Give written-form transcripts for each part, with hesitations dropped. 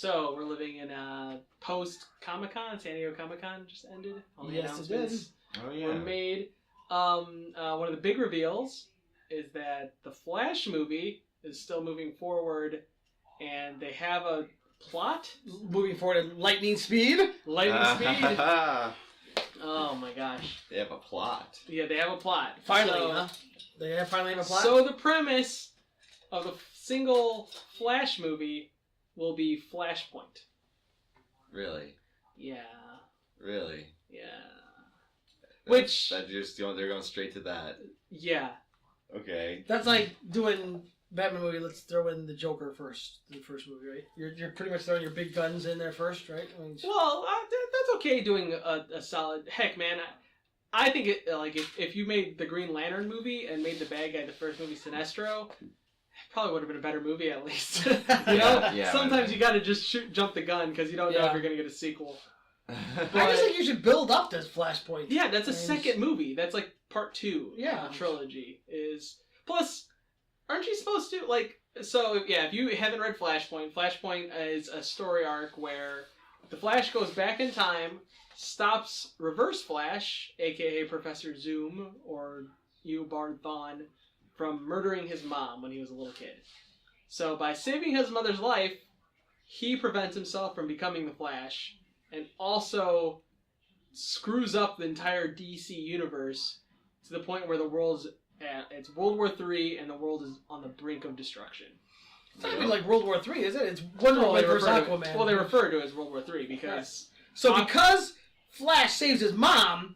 So we're living in a post Comic-Con. San Diego Comic-Con just ended. All the announcements were made. One of the big reveals is that the Flash movie is still moving forward, and they have a plot moving forward at lightning speed. Lightning speed. Oh my gosh. They have a plot. Yeah, they have a plot. Finally, huh? They finally have a plot? So the premise of the single Flash movie will be Flashpoint. Really? Yeah. Really? Yeah. They're going straight to that. Yeah. Okay. That's like doing Batman movie. Let's throw in the Joker first. The first movie, right? You're pretty much throwing your big guns in there first, right? I mean, well, that's okay doing a solid... Heck, man, I think if you made the Green Lantern movie and made the bad guy the first movie Sinestro, it probably would have been a better movie at least. you know? Yeah, sometimes you gotta just jump the gun because you don't know if you're gonna get a sequel. I just think you should build up this Flashpoint. Yeah, that's a second movie. That's like part 2 of the trilogy. Plus, aren't you supposed to, if you haven't read Flashpoint is a story arc where the Flash goes back in time, stops Reverse Flash, aka Professor Zoom, or Eobard Thawne, from murdering his mom when he was a little kid. So by saving his mother's life, he prevents himself from becoming the Flash, and also screws up the entire DC universe to the point where the world's it's World War III and the world is on the brink of destruction. It's not even like World War III, is it? It's Wonder Woman versus Aquaman. Well, they refer to it as World War III because... Because Flash saves his mom,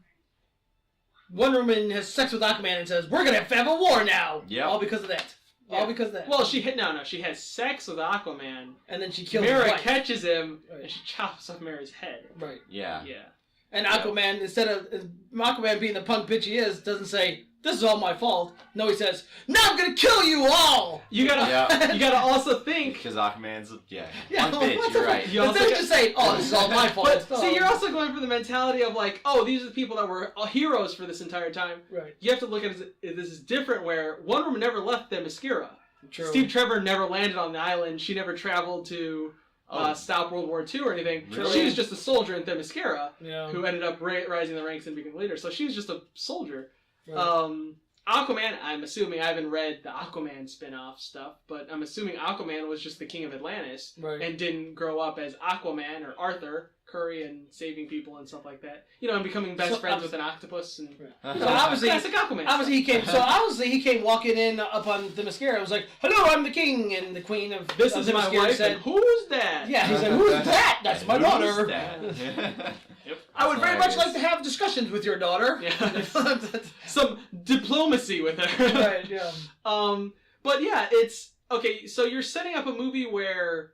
Wonder Woman has sex with Aquaman and says, "We're gonna have a war now." Yeah. All because of that. Yeah. All because of that. Well, she has sex with Aquaman, and then she kills Mera his catches him, and she chops off Mera's head. Right. Yeah. Yeah. And Aquaman, instead of Aquaman being the punk bitch he is, doesn't say, "This is all my fault." No, he says, "Now I'm gonna kill you all." You gotta also think because Aquaman's punk bitch. What You're right. Instead of just saying, "Oh, this is all my fault." But see, you're also going for the mentality of like, oh, these are the people that were heroes for this entire time. Right. You have to look at it as this is different. Where Wonder Woman never left Themyscira. True. Steve Trevor never landed on the island. She never traveled to stop World War II or anything. Really? She was just a soldier in Themyscira who ended up rising the ranks and becoming a leader. So she was just a soldier. Right. Aquaman, I'm assuming, I haven't read the Aquaman spin-off stuff, but I'm assuming Aquaman was just the king of Atlantis and didn't grow up as Aquaman or Arthur Curry and saving people and stuff like that. You know, and becoming best friends with an octopus and so obviously, classic Aquaman. Obviously he came walking in up on Themyscira and was like, "Hello, I'm the king," and the queen of this is my wife. Said, "Who's that?" Yeah, he's like, "Who's that? That's my daughter." Yep. I would very much like to have discussions with your daughter. Yeah. Some diplomacy with her. Right, yeah. But yeah, it's okay, so you're setting up a movie where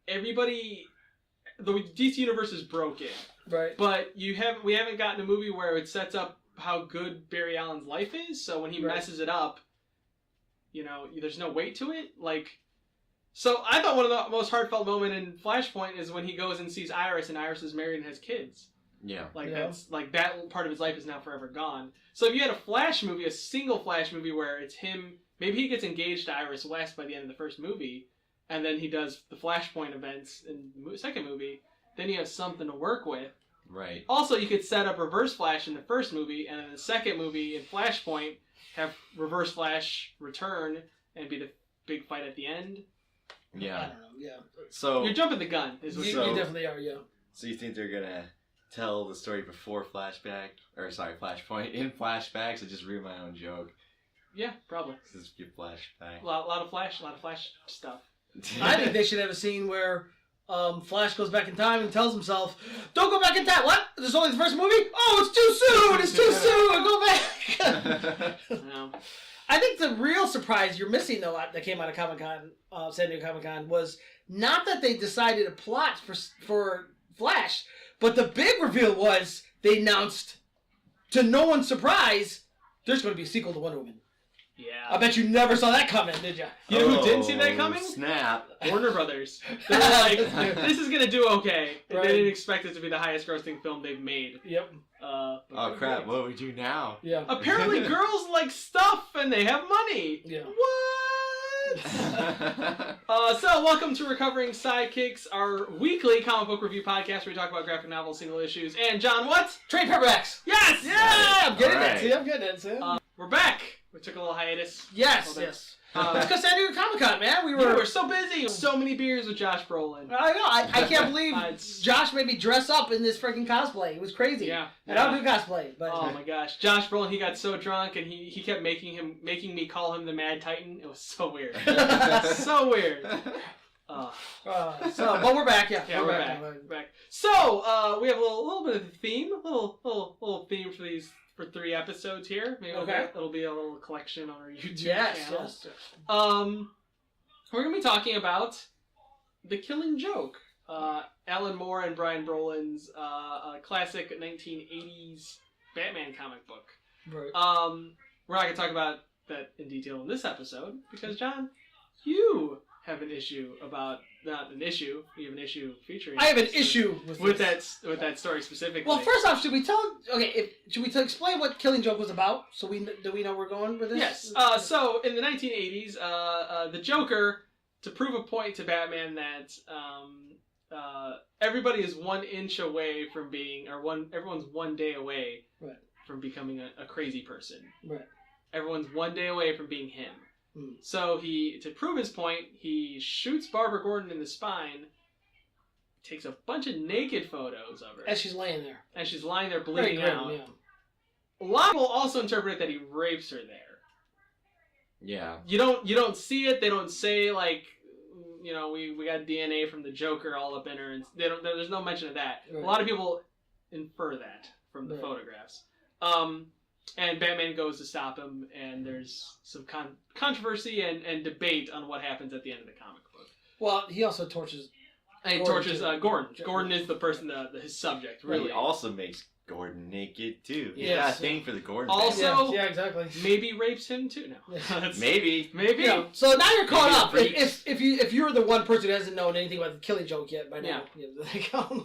the DC universe is broken. Right. But we haven't gotten a movie where it sets up how good Barry Allen's life is, so when he messes it up, you know, there's no weight to it. So I thought one of the most heartfelt moments in Flashpoint is when he goes and sees Iris, and Iris is married and has kids. Yeah. That's that part of his life is now forever gone. So if you had a Flash movie, a single Flash movie where it's him, maybe he gets engaged to Iris West by the end of the first movie, and then he does the Flashpoint events in the second movie, then you have something to work with. Right. Also, you could set up Reverse Flash in the first movie, and in the second movie, in Flashpoint, have Reverse Flash return and be the big fight at the end. Yeah. I don't know, yeah. So you're jumping the gun. You definitely are, yeah. So you think they're gonna tell the story before Flashpoint in flashbacks? I just read my own joke. Yeah, probably. This is your flashback. A lot of Flash stuff. I think they should have a scene where Flash goes back in time and tells himself, "Don't go back in time." What? There's only the first movie? Oh, it's too soon! It's too soon! Go back! No. I think the real surprise you're missing, though, that came out of Comic-Con, San Diego Comic-Con, was not that they decided a plot for Flash, but the big reveal was they announced, to no one's surprise, there's going to be a sequel to Wonder Woman. Yeah. I bet you never saw that coming, did you? You know who didn't see that coming? Snap. Warner Brothers. They were like, this is going to do okay. And Right. they didn't expect it to be the highest grossing film they've made. Yep. Oh crap, what do we do now? Yeah. Apparently girls like stuff and they have money. Yeah. What? So welcome to Recovering Sidekicks, our weekly comic book review podcast where we talk about graphic novels, single issues, and John, what? Trade paperbacks. Yes! Yeah, I'm getting All it. right. See, I'm getting it. See? We're back. We took a little hiatus. Yes, Hold on. yes. It's because San Diego Comic-Con, man. We were so busy. So many beers with Josh Brolin. I know. I can't believe It's- Josh made me dress up in this freaking cosplay. It was crazy. Yeah. And I don't do cosplay, but Oh my gosh, Josh Brolin, he got so drunk and he kept making me call him the Mad Titan. It was so weird. So weird. but we're back. Yeah, Yeah, we're back. We're back. So, we have a little bit of a theme, a little theme for 3 episodes here. Maybe Okay. it'll be a little collection on our YouTube Yes, channel. yes. We're gonna be talking about The Killing Joke. Alan Moore and Brian Brolin's classic 1980s Batman comic book. Right. We're not gonna talk about that in detail in this episode because John, you have an issue about not an issue. You have an issue featuring. I have an this- issue with this. that story specifically. Well, first off, should we tell? Okay, should we explain what Killing Joke was about? So do we know where we're going with this? Yes. So in the 1980s, the Joker, to prove a point to Batman that everybody is 1 inch away from being, everyone's 1 day away Right. from becoming a crazy person. Right. Everyone's 1 day away from being him. Hmm. So to prove his point, he shoots Barbara Gordon in the spine, takes a bunch of naked photos of her, As she's laying there. and she's lying there Very bleeding grim, out. yeah. A lot of people also interpret it that he rapes her there. Yeah. You don't see it. They don't say like, we got DNA from the Joker all up in her, and there's no mention of that. Right. A lot of people infer that from the Right. photographs. And Batman goes to stop him, and there's some controversy and debate on what happens at the end of the comic book. Well, he also torches. And he Gordon, tortures too. Gordon. Gordon is the person, his subject, really. He also makes Gordon naked too. He's Yes. got a thing for the Gordon. Also- family. Yeah, exactly. Maybe rapes him too. No, Yeah. That's- Maybe. maybe. Yeah. So now you're caught up. Maybe If you're the one person who hasn't known anything about the Killing Joke yet by now. Yeah.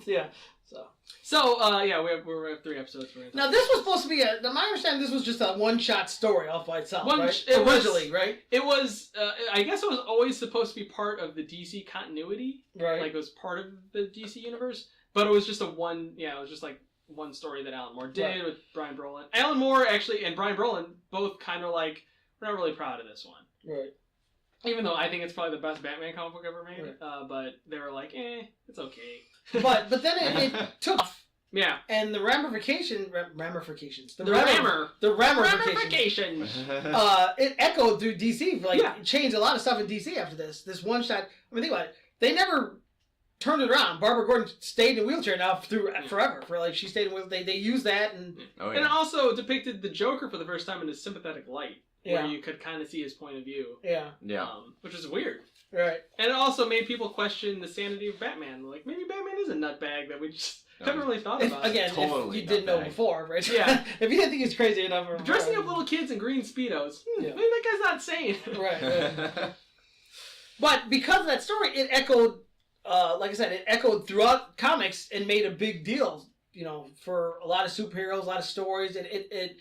Yeah. So. So we have 3 episodes. For Now this was supposed to be my understanding. This was just a one-shot story all by itself, right? It was- Originally, right? It was, I guess it was always supposed to be part of the DC continuity. Right. Like it was part of the DC universe. But it was just it was just like one story that Alan Moore did Right. with Brian Brolin. Alan Moore actually and Brian Brolin both kind of like, we're not really proud of this one. Right. Even though I think it's probably the best Batman comic book ever made. Right. But they were like, it's okay. But then it took off, Yeah. and the ramifications. The Rammer. The ramifications. Ramifications. It echoed through DC. Yeah. It changed a lot of stuff in DC after this. This one shot. I mean, think about it. They never turned it around. Barbara Gordon stayed in a wheelchair now forever. She stayed in wheelchair. They used that and Oh And it yeah. also depicted the Joker for the first time in a sympathetic light. Yeah. Where you could kind of see his point of view. yeah, Yeah. Which is weird. right. And it also made people question the sanity of Batman. Like, maybe Batman is a nutbag that we just haven't really thought about. If Totally you didn't know nutbag. before, right? Yeah. If you didn't think he's crazy enough, or Dressing up little kids in green Speedos. Yeah. Maybe that guy's not sane. right. But because of that story, it echoed. Like I said, it echoed throughout comics and made a big deal. For a lot of superheroes, a lot of stories, and it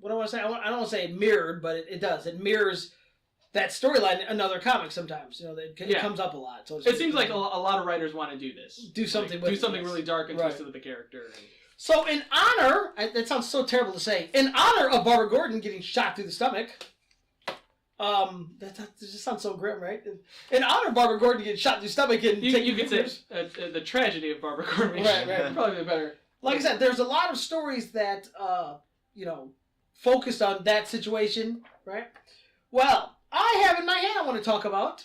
what do I want to say? I don't want to say it mirrored, but it does. It mirrors that storyline in other comics sometimes. It Yeah. comes up a lot. So It seems like a lot of writers want to do this. Do something Like, with do it, something yes. really dark and Right. twisted with the character. So in honor, that sounds so terrible to say. In honor of Barbara Gordon getting shot through the stomach. That just sounds so grim, right? In honor of Barbara Gordon getting shot through the stomach and You taking could pictures. say the tragedy of Barbara Gordon. Right. Probably better. Like I said, there's a lot of stories that focused on that situation, right? Well, I have in my hand I want to talk about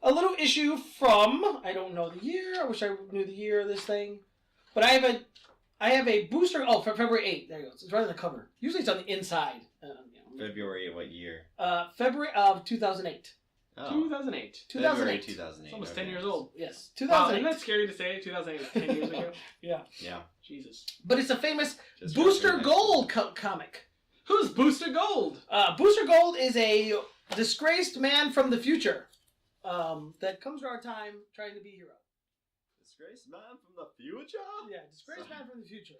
a little issue from I don't know the year. I wish I knew the year of this thing, but I have a booster. Oh, for February 8th. There you go. It's right on the cover. Usually it's on the inside. February of what year? February of 2008. Oh. 2008. 2008. 2008. 2008. It's almost okay. 10 years old. Yes, Wow, 2008. isn't that scary to say? 2008 was 10 years ago? Yeah. Yeah. Jesus. But it's a famous Just Booster recognize- Gold comic. Who's Booster Gold? Booster Gold is a disgraced man from the future that comes to our time trying to be a hero. Disgraced man from the future? Yeah, disgraced man from the future.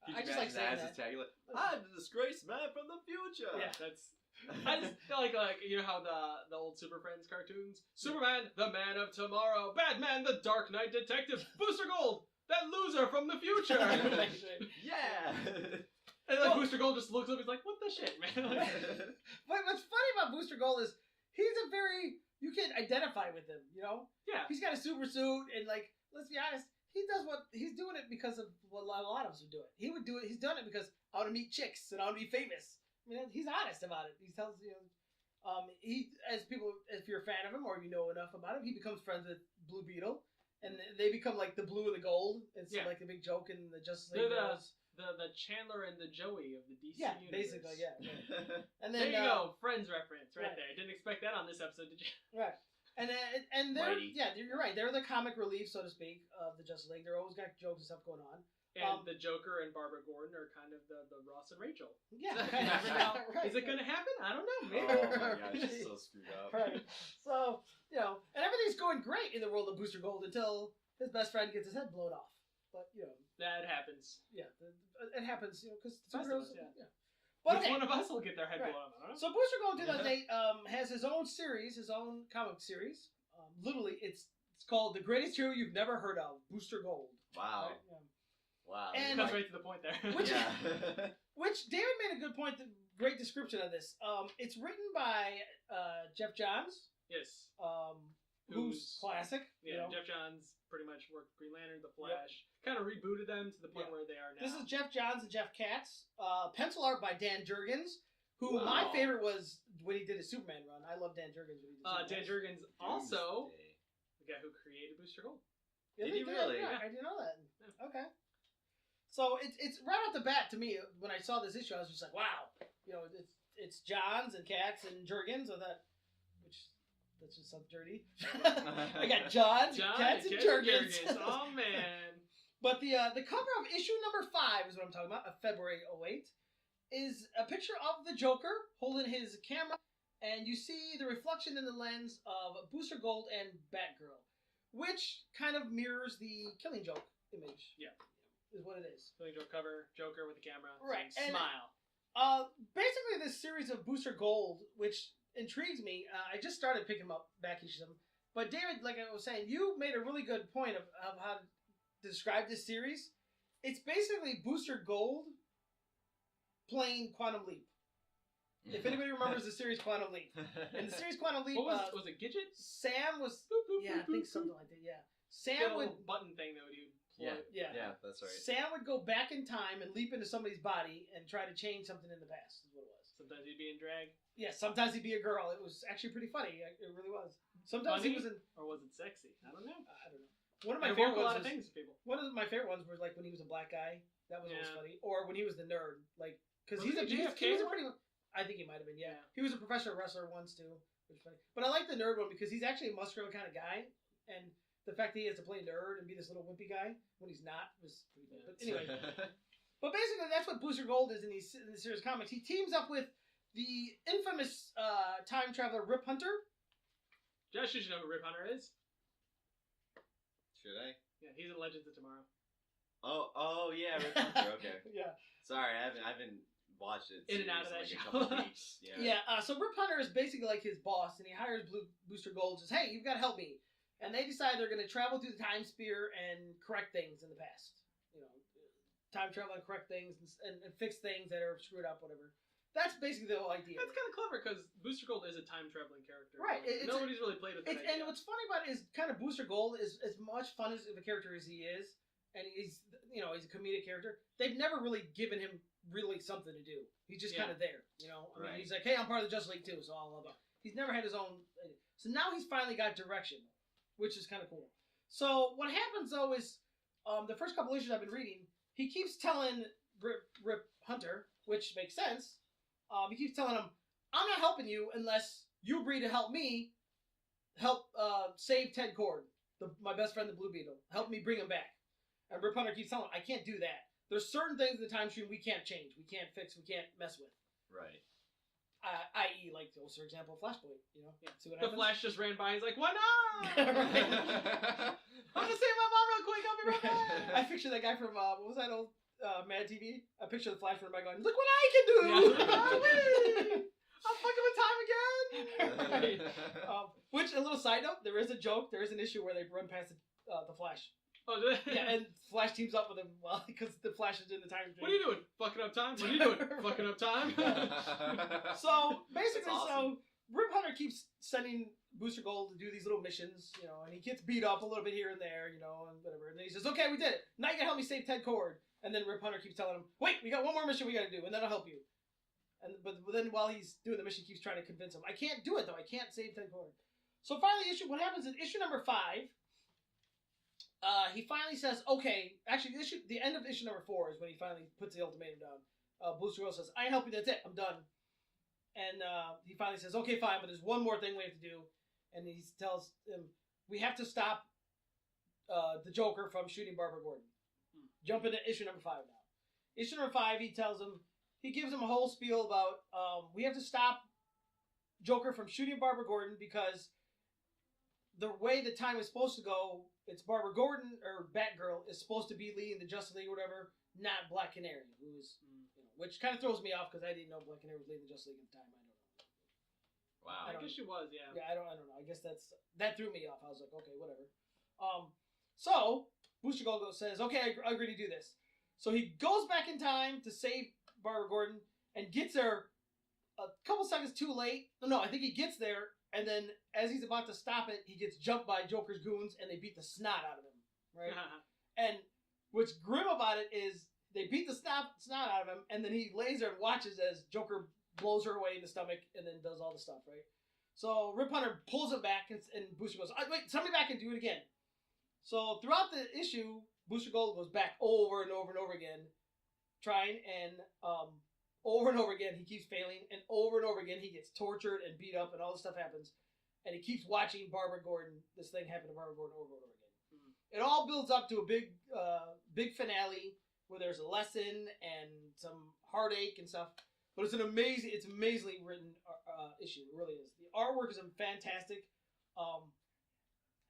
Could I you just like imagine saying as that. a tagline? I'm the disgraced man from the future. Yeah. That's I just feel like you know how the old Super Friends cartoons, Superman, the Man of Tomorrow, Batman, the Dark Knight Detective, Booster Gold, that loser from the future. Yeah. And like Booster Gold just looks up, he's like, "What the shit, man?" But what's funny about Booster Gold is he's a very you can identify with him. You know, Yeah. he's got a super suit, and like let's be honest, he does what he's doing it because of what a lot of us would do it. He would do it. He's done it because I want to meet chicks and I want to be famous. I mean, he's honest about it. He tells he as people if you're a fan of him or you know enough about him, he becomes friends with Blue Beetle, and they become like the blue and the gold. It's like the big joke in the Justice League. The Chandler and the Joey of the DC universe. universe. Basically, yeah. And then there you go, Friends reference right there. Didn't expect that on this episode, did you? Right. And they're you're right. They're the comic relief, so to speak, of the Justice League. They're always got jokes and stuff going on. And the Joker and Barbara Gordon are kind of the Ross and Rachel. Yeah. Right. Is it going to happen? I don't know. Maybe. Oh my gosh, it's so screwed up. Right. So, and everything's going great in the world of Booster Gold until his best friend gets his head blown off. But, that happens. Yeah, it happens, because superheroes. Yeah. But one of us will get their head blown off. I don't know. So Booster Gold 2008 has his own series, his own comic series. Literally, it's called The Greatest Hero You've Never Heard of, Booster Gold. Wow. Right? Wow. And comes right to the point there. Which David made a good point, great description of this. It's written by Jeff Johns. Yes. Who's classic. Yeah, Jeff Johns pretty much worked Green Lantern, The Flash. Kind of rebooted them to the point where they are now. This is Jeff Johns and Jeff Katz. Pencil art by Dan Jurgens, who my favorite was when he did his Superman run. I love Dan Jurgens when he did Superman. Dan Jurgens also the guy who created Booster Gold. Did he really? Yeah, I didn't know that. Yeah. Okay. So it's right off the bat to me when I saw this issue, I was just like, wow, it's Johns and Katz and Jurgens, so that's just so dirty. I got Johns, Katz, and Jurgens. Oh man! But the cover of issue number 5 is what I'm talking about, of February 2008, is a picture of the Joker holding his camera, and you see the reflection in the lens of Booster Gold and Batgirl, which kind of mirrors the Killing Joke image. Yeah. Is what it is. Killing Joke cover, Joker with the camera, right? And smile. Basically, this series of Booster Gold, which intrigues me. I just started picking them up back issues. But David, like I was saying, you made a really good point of how to describe this series. It's basically Booster Gold playing Quantum Leap. If anybody remembers the series Quantum Leap. In the series Quantum Leap... What was it Gidget? Sam was... Boop, boop, yeah, boop, I think boop, something boop. like that, yeah. Sam would... button thing that would do. Yeah, that's right. Sam would go back in time and leap into somebody's body and try to change something in the past, is what it was. Sometimes he'd be in drag. Yeah, sometimes he'd be a girl. It was actually pretty funny. It really was. Sometimes Funny? he was in... Or was it sexy? I don't know. I don't know. One of my favorite ones a lot of was, things to people. one of my favorite ones was like when he was a black guy. That was always funny. Or when he was the nerd. Like, because Was he was he a JFK pretty... I think he might have been, yeah. He was a professional wrestler once, too. Which is funny. But I like the nerd one because he's actually a muscular kind of guy. And the fact that he has to play nerd and be this little wimpy guy when he's not was pretty good. But anyway. But basically, that's what Booster Gold is in the series of comics. He teams up with the infamous time traveler Rip Hunter. Josh, should you know who Rip Hunter is? Should I? Yeah, he's in Legends of Tomorrow. Oh yeah, Rip Hunter. Okay. Yeah. Sorry, I haven't watched it. In and out of that like show. a couple of weeks. Yeah. Yeah. So Rip Hunter is basically like his boss, and he hires Booster Gold. And says, "Hey, you've got to help me." And they decide they're going to travel through the time sphere and correct things in the past. Time travel and correct things and fix things that are screwed up, whatever. That's basically the whole idea. That's kind of clever because Booster Gold is a time traveling character. Right. Nobody's really played with that. And what's funny about it is kind of Booster Gold is as much fun as the character as he is, and he's he's a comedic character. They've never really given him really something to do. He's just kind of there. I mean, he's like, hey, I'm part of the Justice League too, so all about. He's never had his own. So now he's finally got direction, which is kind of cool. So what happens though is, the first couple issues I've been reading, he keeps telling Rip Hunter, which makes sense. He keeps telling him, I'm not helping you unless you agree to help me save Ted Cord, my best friend, the Blue Beetle. Help me bring him back. And Rip Hunter keeps telling him, I can't do that. There's certain things in the time stream we can't change, we can't fix, we can't mess with. Right. I.e., like, for example, Flashpoint, Yeah. See what the happens? Flash just ran by, he's like, why not? Right. I'm gonna save my mom real quick, I'll be right back. I picture that guy from, what was that old Mad TV? I picture the Flash running by going, look what I can do! Yeah. I'm fucking Which, a little side note, there is a joke. There is an issue where they run past the Flash. Oh, did they? Yeah, and Flash teams up with him because the Flash is doing the time machine. What are you doing? Fucking up time? What are you doing? Fucking up time? So basically, That's awesome. so Rip Hunter keeps sending Booster Gold to do these little missions, you know, and he gets beat up a little bit here and there, you know, and whatever. And then he says, "Okay, we did it. Now you gotta help me save Ted Cord." And then Rip Hunter keeps telling him, "Wait, we got one more mission we gotta do, and then I'll help you." But then while he's doing the mission, he keeps trying to convince him, "I can't do it though. I can't save Ted Cord." So finally, what happens in issue number 5? He finally says, "Okay." Actually, the end of issue number 4 is when he finally puts the ultimatum down. Booster Gold says, "I ain't helping you. That's it. I'm done." And he finally says, "Okay, fine, but there's one more thing we have to do." And he tells him, "We have to stop the Joker from shooting Barbara Gordon." Jump into issue number 5 now. Issue number 5, he gives him a whole spiel about we have to stop Joker from shooting Barbara Gordon because the way the time is supposed to go, it's Barbara Gordon or Batgirl is supposed to be leading the Justice League or whatever, not Black Canary, who is, you know, which kind of throws me off because I didn't know Black Canary was leading the Justice League at the time. I don't know. Wow. I guess she was, yeah. Yeah, I don't know. I guess that threw me off. I was like, okay, whatever. So Booster Gold says, "Okay, I agree to do this." So he goes back in time to save Barbara Gordon and gets there a couple seconds too late. No, I think he gets there, and then as he's about to stop it, he gets jumped by Joker's goons, and they beat the snot out of him. Right? And what's grim about it is they beat the snot out of him, and then he lays there and watches as Joker blows her away in the stomach and then does all the stuff, right? So Rip Hunter pulls him back, and Booster goes, "Wait, send me back and do it again." So throughout the issue, Booster Gold goes back over and over and over again, trying, and over and over again he keeps failing, and over again he gets tortured and beat up, and all this stuff happens, and he keeps watching Barbara Gordon, this thing happen to Barbara Gordon over and over again. It all builds up to a big finale where there's a lesson and some heartache and stuff. But it's amazingly written issue. It really is. The artwork is fantastic.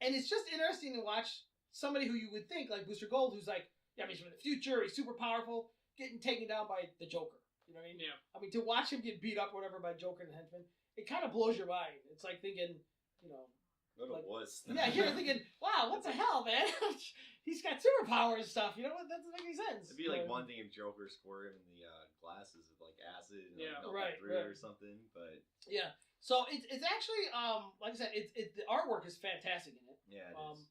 And it's just interesting to watch somebody who you would think, like Booster Gold, who's like, yeah, he's from the future, he's super powerful, getting taken down by the Joker. You know what I mean? Yeah. I mean, to watch him get beat up or whatever by Joker and henchmen, it kind of blows your mind. It's like thinking, you know. What like, a wuss. Yeah, you're thinking, wow, what the hell, man? He's got superpowers and stuff. You know what? That doesn't make any sense. It'd be like one thing if Joker squirted in the glasses with like acid and Yeah. melt Right, through it right. or something, but Yeah. So it's actually like I said, the artwork is fantastic in it. yeah, it is.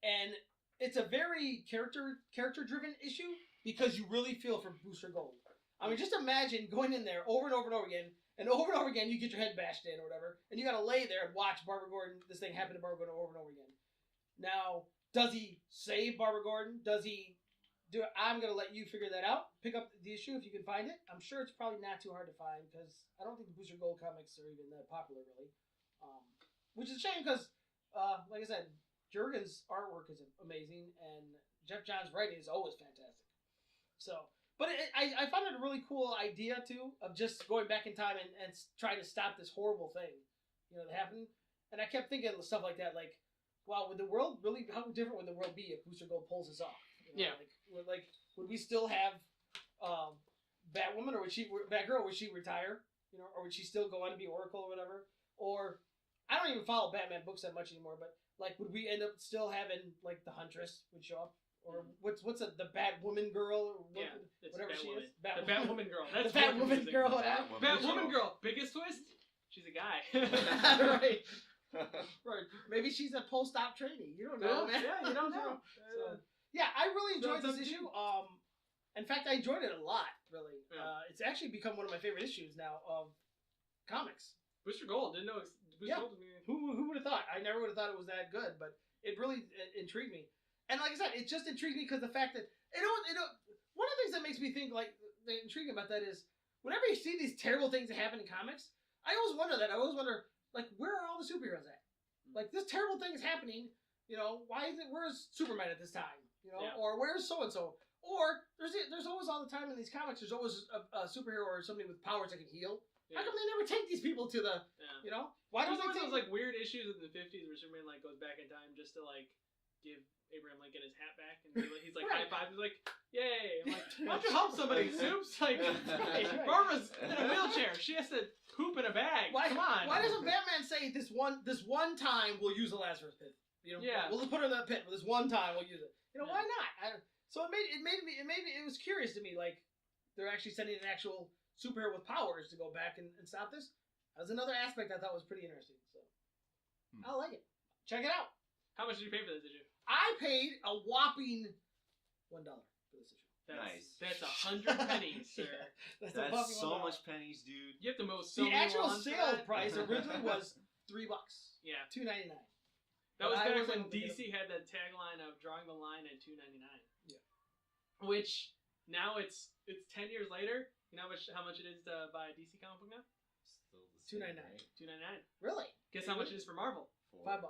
And it's a very character driven issue because you really feel for Booster Gold. I mean, just imagine going in there over and over and over again, and over again you get your head bashed in or whatever, and you got to lay there and watch Barbara Gordon, this thing happen to Barbara Gordon over and over again. Now, does he save Barbara Gordon? Does he do it? I'm going to let you figure that out. Pick up the issue if you can find it. I'm sure it's probably not too hard to find because I don't think the Booster Gold comics are even that popular, really. Which is a shame because, like I said, Jurgen's artwork is amazing, and Jeff Johns' writing is always fantastic. So, but I found it a really cool idea, too, of just going back in time and trying to stop this horrible thing, you know, that happened. And I kept thinking of stuff like that, like, wow, would the world really, how different would the world be if Booster Gold pulls this off? You know, Yeah. Would we still have Batwoman, or Batgirl, would she retire? You know, or would she still go on to be Oracle or whatever? Or, I don't even follow Batman books that much anymore, but, like, would we end up still having, like, the Huntress would show up? Or what's the Batwoman girl? Or Yeah, it's whatever she is. The Batwoman girl. That's the Batwoman confusing. girl. Whatever. Batwoman girl. Biggest twist? She's a guy. Right. Right. Maybe she's a post-op trainee. You don't know, man. Yeah, you don't know. So, yeah, I really enjoyed So this it's issue. In fact, I enjoyed it a lot, really. Yeah. It's actually become one of my favorite issues now of comics. Booster Gold. Didn't know Booster Gold was me. Who would have thought? I never would have thought it was that good, but it really intrigued me. And like I said, it just intrigued me because the fact that one of the things that makes me think like the intriguing about that is whenever you see these terrible things that happen in comics, I always wonder that. I always wonder, like, where are all the superheroes at? Like, this terrible thing is happening. You know, where's Superman at this time? You know, Yeah. or where's so and so? Or there's always all the time in these comics. There's always a superhero or somebody with powers that can heal. Yeah. How come they never take these people to the? Yeah. You know, why There's don't always they take those like weird issues in the 50s where Superman like goes back in time just to like give Abraham Lincoln his hat back, and he's like Right. high five. He's like, "Yay!" I'm like, "Why don't you help somebody, Soups?" Like, Right. Barbara's in a wheelchair. She has to poop in a bag. Why, Come on. Why doesn't Batman say this one time we'll use the Lazarus pit? You know, Yeah. we'll just put her in that pit. But this one time we'll use it. You know, Yeah. why not? So it was curious to me. Like they're actually sending an actual superhero with powers to go back and stop this. That was another aspect I thought was pretty interesting. So I like it. Check it out. How much did you pay for this issue? I paid a whopping $1 for this issue. Nice. That's 100 pennies, sir. Yeah, a That's whopping so $1. much pennies, dude. You have to mow so The many actual lawns for sale that. price originally was $3. Yeah. $2.99. That was But I back was when able to get DC had that tagline of drawing the line at $2.99. Yeah. Which now it's 10 years later. You know how much it is to buy a DC comic book now? Still the same, $2.99. right? $2.99. Really? Guess how much it is for Marvel? $5.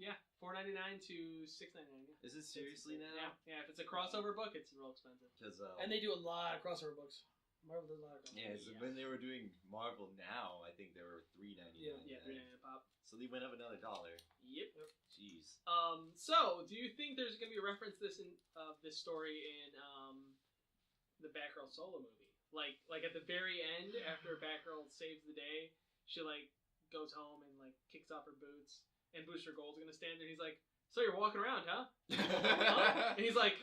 Yeah, $4.99 to $6.99. Yeah. Is it seriously now? Yeah. If it's a crossover book, it's real expensive. Because And they do a lot of crossover books. Marvel does a lot of crossover. yeah, so when they were doing Marvel Now, I think they were $3.99. Yeah, $3.99 pop. So they went up another $1. Yep. Jeez. So do you think there's gonna be a reference this story in the Batgirl solo movie? Like at the very end, after Batgirl saves the day, she like goes home and like kicks off her boots, and Booster Gold's gonna stand there. And he's like, "So you're walking around, huh?" Huh? And he's like,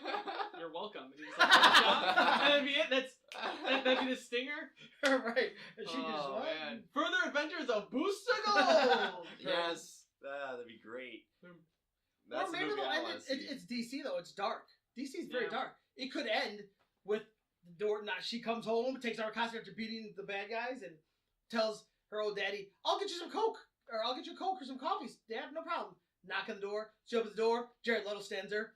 "You're welcome." And he's like, and that'd be it. That'd be the stinger. Right. And she just Oh, man. Further adventures of Booster Gold. Yes. That'd be great. Or That's the maybe movie they'll I end want it. to see. It's DC though. It's dark. DC's very Yeah. dark. It could end with the door. Not she comes home, takes out her costume after beating the bad guys, and tells her old daddy, "I'll get you some Coke, or I'll get you a Coke or some coffee, Dad. No problem." Knock on the door. She opens the door. Jared Leto stands there.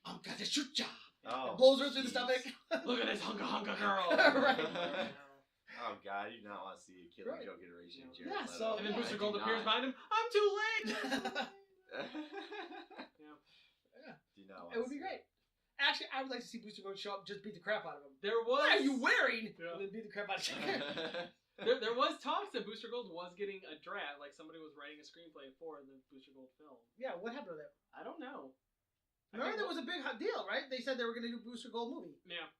"I'm gonna shoot ya." Oh, And blows her through the jeez. stomach. Look at this hunka girl. Right. Oh god, I do not want to see a Killing Right. Joke iteration of Yeah, Jared Leto. so- And then Yeah, Booster I Gold do appears not. behind him. I'm too late. Yeah. Do not want It would to be see great. Actually, I would like to see Booster Gold show up, just beat the crap out of him. There was What are you wearing? Yeah. And then beat the crap out of him. it. there was talks that Booster Gold was getting a draft, like somebody was writing a screenplay for the Booster Gold film. Yeah, what happened to that? I don't know. I Remember, think there was a big hot deal, right? They said they were going to do Booster Gold movie, Yeah,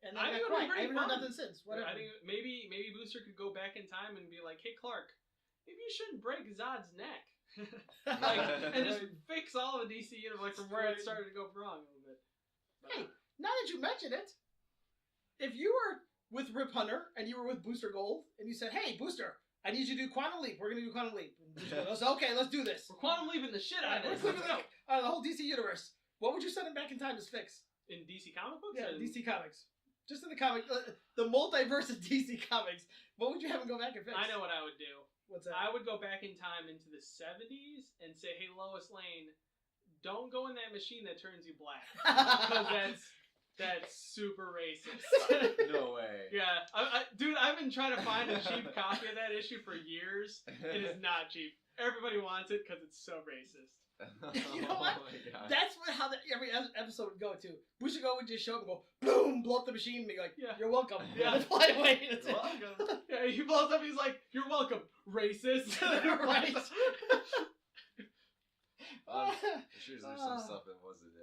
and I then think it got would've been quiet. I haven't heard pretty nothing since. Whatever. I think maybe Booster could go back in time and be like, "Hey Clark, maybe you shouldn't break Zod's neck." like, and just fix all of the DC universe, like from where it started to go wrong a little bit. But, Hey, now that you mention it, if you were with Rip Hunter and you were with Booster Gold and you said, "Hey, Booster, I need you to do Quantum Leap. We're going to do Quantum Leap." And Booster Gold goes, "Okay, let's do this." we're quantum leaping the shit out of We're this. clicking Let's go. out of the whole DC universe. What would you send him back in time to fix? In DC comic books, Yeah, and DC Comics. Just in the comic, the multiverse of DC Comics. What would you have him go back and fix? I know what I would do. What's that? I would go back in time into the 70s and say, "Hey, Lois Lane, don't go in that machine that turns you black, because that's super racist." No way. Yeah, dude, I've been trying to find a cheap copy of that issue for years. It is not cheap. Everybody wants it because it's so racist. You know what? Oh my God. That's how every episode would go to. Booster Gold would just show up and go, boom, blow up the machine, and be like, Yeah. "You're welcome." Yeah. And fly away. That's You're it. welcome. Yeah, he blows up. He's like, "You're welcome, racist." Right. I'm sure there's some Ah. stuff that wasn't the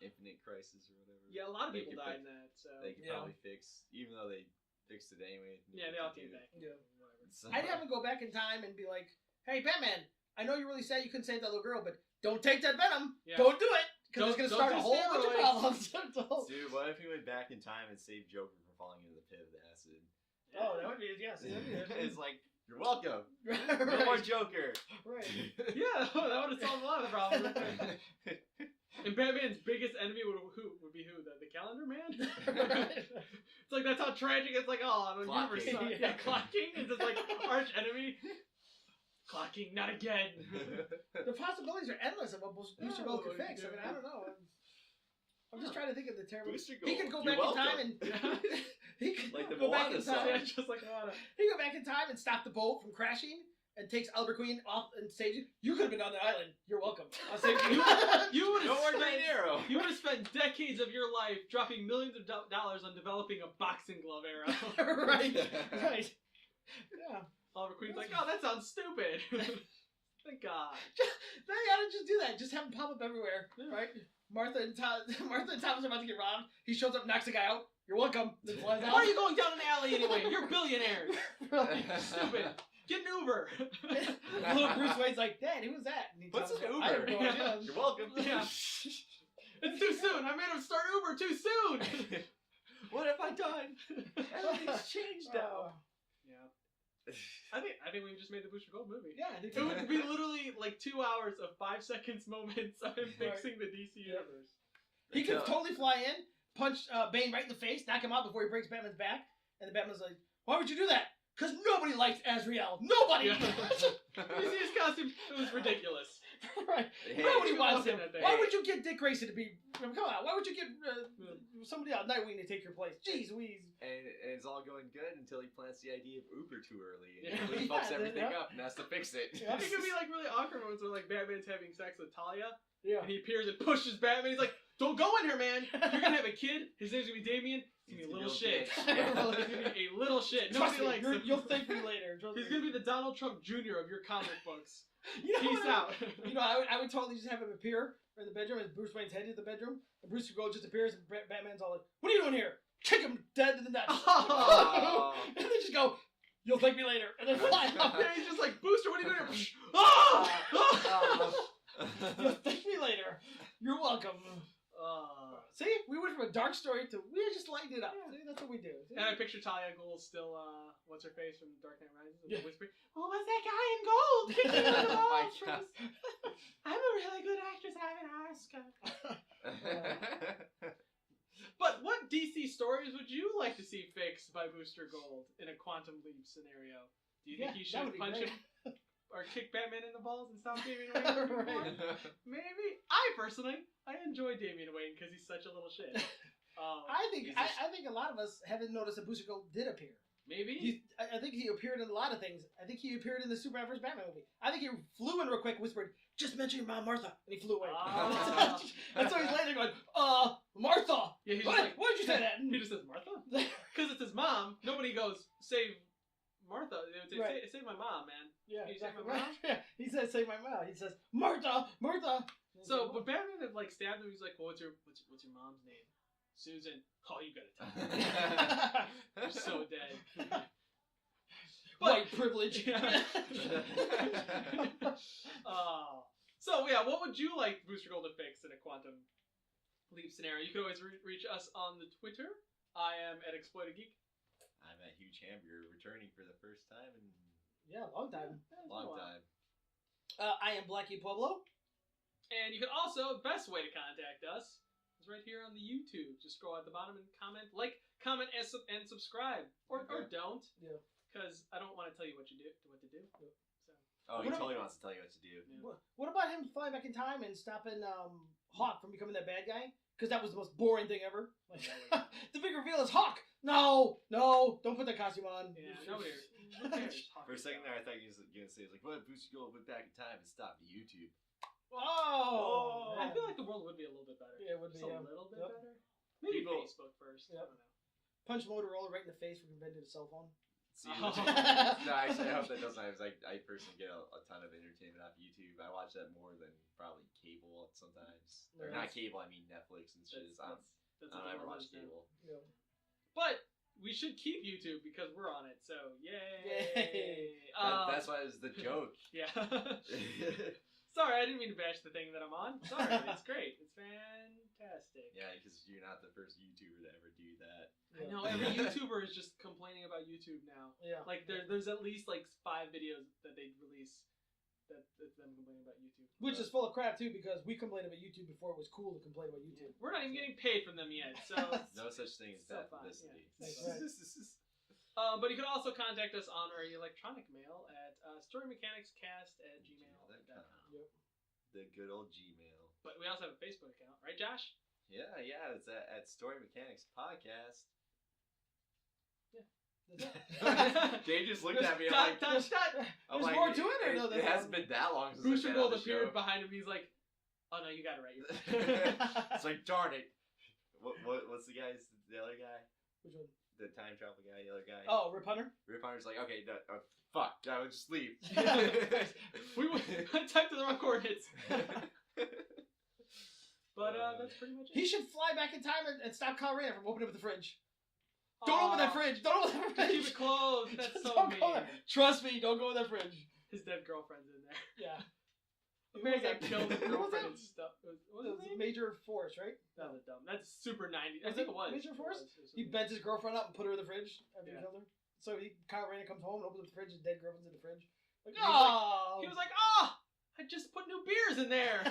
Infinite Crisis or whatever. Yeah, a lot of They people could died fix- in that. So They could Yeah. probably fix, even though they fixed it anyway. yeah, they all came back. Yeah. Whatever. So, I'd have him go back in time and be like, "Hey, Batman, I know you're really sad you couldn't save that little girl, but don't take that venom. Yeah. Don't do it, because it's Don't- going to start don't a do whole bunch of steroids." problems." dude, what if he went back in time and saved Joker from falling into the pit of acid? Oh, that would be, yes. That'd be It's like, you're welcome. right. No more Joker. Right. Yeah, that would have solved a lot of the problems. And Batman's biggest enemy would be who? The Calendar Man? It's like, that's how tragic it's like, oh, the Clocking. universe sucks. Yeah, Clocking is just like arch enemy. Clocking, not again. The possibilities are endless of what Booster Gold could fix. I mean, I don't know. I'm just trying to think of the terrible. Booster He could Gold, go you're back in welcome. time and he could Like the go back in Moana song. time. Yeah, just like Moana. He could go back in time and stop the boat from crashing and takes Albert Queen off and saves you. You could have been on the island. You're welcome. I'll save you. You would No more have Green spent, Arrow. you would have spent decades of your life dropping millions of dollars on developing a boxing glove arrow. right. Right. Yeah. Oliver Queen's like, oh, that sounds stupid. Thank God. They ought to just do that. Just have him pop up everywhere. Right. Martha and Thomas are about to get robbed. He shows up, knocks the guy out. You're welcome. Then flies Why out. are you going down an alley anyway? You're billionaires. Stupid. Get an Uber. Little Bruce Wayne's like, Dad, who was that? And he What's tells an him, Uber? "I have no idea." You're welcome. Yeah. It's too soon. I made him start Uber too soon. What have I done? Everything's changed now. Yeah. I think we just made the Booster Gold movie. Yeah, I think It would be literally like 2 hours of 5 seconds moments of him Right. fixing the DC universe. He could totally fly in, punch Bane right in the face, knock him out before he breaks Batman's back, and the Batman's like, "Why would you do that?" Because nobody likes Azrael. Nobody. Yeah. You see his costume? It was ridiculous. Right. Hey, Nobody you wants walk in him. that thing. Why would you get Dick Grayson to be? Come on. Why would you get somebody else, Nightwing, to take your place? Jeez Louise. And it's all going good until he plants the idea of Uber too early, and Yeah. he fucks Yeah, everything yeah. up and has to fix it. Yeah. It could be like really awkward moments where like Batman's having sex with Talia, Yeah. and he appears and pushes Batman. He's like, "Don't go in here, man. You're gonna have a kid. His name's gonna be Damien. He's gonna be a little shit. bitch. He's gonna be a little shit. Trust Nobody me, likes him. you'll thank me later. Trust He's me. gonna be the Donald Trump Jr. of your comic books. You know Peace what out. You know, I would totally just have him appear in the bedroom as Bruce Wayne's headed to the bedroom, and Bruce Gold just appears, and Batman's all like, "What are you doing here?" Kick him dead in the nuts. Oh. And they just go, "You'll thank me later," and then fly off. Yeah, he's just like, "Booster, what are you doing here?" Ah! You'll thank me later. You're welcome. See, we went from a dark story to we just lightened it up. Yeah. See, that's what we do. See? And I picture Talia al Ghul still, what's her face from Dark Knight Rises, and Yeah. whispering, "Oh, what's that guy in gold? Kick him in the Oh my balls God. first. I'm a really good actress. I have an Oscar." But what DC stories would you like to see fixed by Booster Gold in a Quantum Leap scenario? Do you think Yeah, he that should would be punch great. him or kick Batman in the balls and stop Damian Wayne? from Right. more? Maybe. I enjoy Damian Wayne because he's such a little shit. I think He's I think a lot of us haven't noticed that Booster Gold did appear. Maybe. I think he appeared in a lot of things. I think he appeared in the Superman vs. Batman movie. I think he flew in real quick, whispered, "Just mention your mom, Martha," and he flew away. Ah. And so he's laying there going, Martha! Yeah, he's What? just like, Why did you say that? He just says Martha? Because it's his mom. Nobody goes, "Save Martha." They would say, Right. Save my mom, man. Yeah, Can you say exactly. my mom? Yeah. He says, "Say my mom." He says, "Martha, Martha." So, but Batman had like stabbed him. He's like, "Well, what's your mom's name?" "Susan." "Oh, you gotta tell me." You're so dead. White privilege. So yeah, what would you like Booster Gold to fix in a Quantum Leap scenario? You can always reach us on the Twitter. I am at Exploited Geek. I'm at Huge Hamburger, returning for the first time in Yeah, long time. Yeah, it's been a long while. time. I am Blackie Pueblo. And you can also, best way to contact us is right here on the YouTube. Just scroll at the bottom and comment, and subscribe, or Okay. don't. Yeah. Because I don't want to tell you what to do. So Oh, he What totally about- wants to tell you what to do. yeah. What about him flying back in time and stopping Hawk from becoming that bad guy? Because that was the most boring thing ever. Like, the big reveal is Hawk. No, don't put that costume on. Yeah, nobody. Who cares? For a second there, I thought he was going to say, like, what if Booster Gold went back in time and stopped YouTube? Oh, I feel like the world would be a little bit better. Yeah, it would Just be, a yeah. little bit Yep. better. Maybe People- Facebook first. I Yep. don't know. punch Motorola right in the face for inventing a cell phone. See, Oh. no, actually, I hope that doesn't happen. I personally get a ton of entertainment off YouTube. I watch that more than probably cable sometimes. Or Yeah. not cable, I mean Netflix and shit. That's I what don't the ever world watch is now. cable. Yeah. But we should keep YouTube because we're on it. So yay! Yay. That's why it was the joke. Yeah. Sorry, I didn't mean to bash the thing that I'm on. Sorry, it's great. It's fantastic. Yeah, because you're not the first YouTuber to ever do that. I know every YouTuber is just complaining about YouTube now. Yeah. Like there's at least like 5 videos that they release that's them complaining about YouTube. Which is full of crap too, because we complained about YouTube before it was cool to complain about YouTube. We're not even getting paid from them yet, so. No such thing as So bad fine, publicity. yeah. But you can also contact us on our electronic mail at storymechanicscast@gmail.com. Yep. The good old Gmail. But we also have a Facebook account, right, Josh? Yeah, it's at Story Mechanics Podcast. That's it. Jay just looked at me. Dot, I'm like, dot, dot. I'm There's like, more to it, or no? It hasn't been that long since Booster I've been Gold on the appeared show. behind him. He's like, "Oh no, you got it right." It's like, darn it. What's the other guy? Which one? The time travel guy, the other guy. Oh, Rip Hunter? Rip Hunter's like, okay, fuck, I would just leave. I typed in the wrong coordinates. But that's pretty much it. He should fly back in time and stop Kyle Rayner from opening up the fridge. Don't open that fridge. Don't open that Just fridge. keep it closed. That's Just so don't mean. go there. Trust me, don't go in that fridge. His dead girlfriend's in there. Yeah. The man got killed. His Who was girlfriend that? and stuff. What It was was his name? Major Force, right? That was dumb. That's super 90s. I Was think it it was. Major It Force? was. It was He something- bent his girlfriend up and put her in the fridge after Yeah. he killed her. So Kyle Rayner comes home and opens up the fridge. His dead girlfriend's in the fridge. Like, He was oh. He was like, "Oh, I just put new beers in there."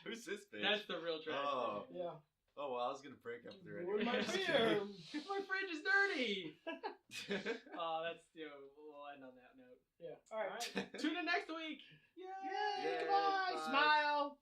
Who's this bitch? That's the real tragedy. Oh. yeah. Oh, well, I was gonna break up with her Ruined anyway. my beer. My fridge is dirty. That's we'll end on that note. Yeah. All All right. right. Tune in next week. Yay! Yay! Yay, Goodbye. bye. Smile.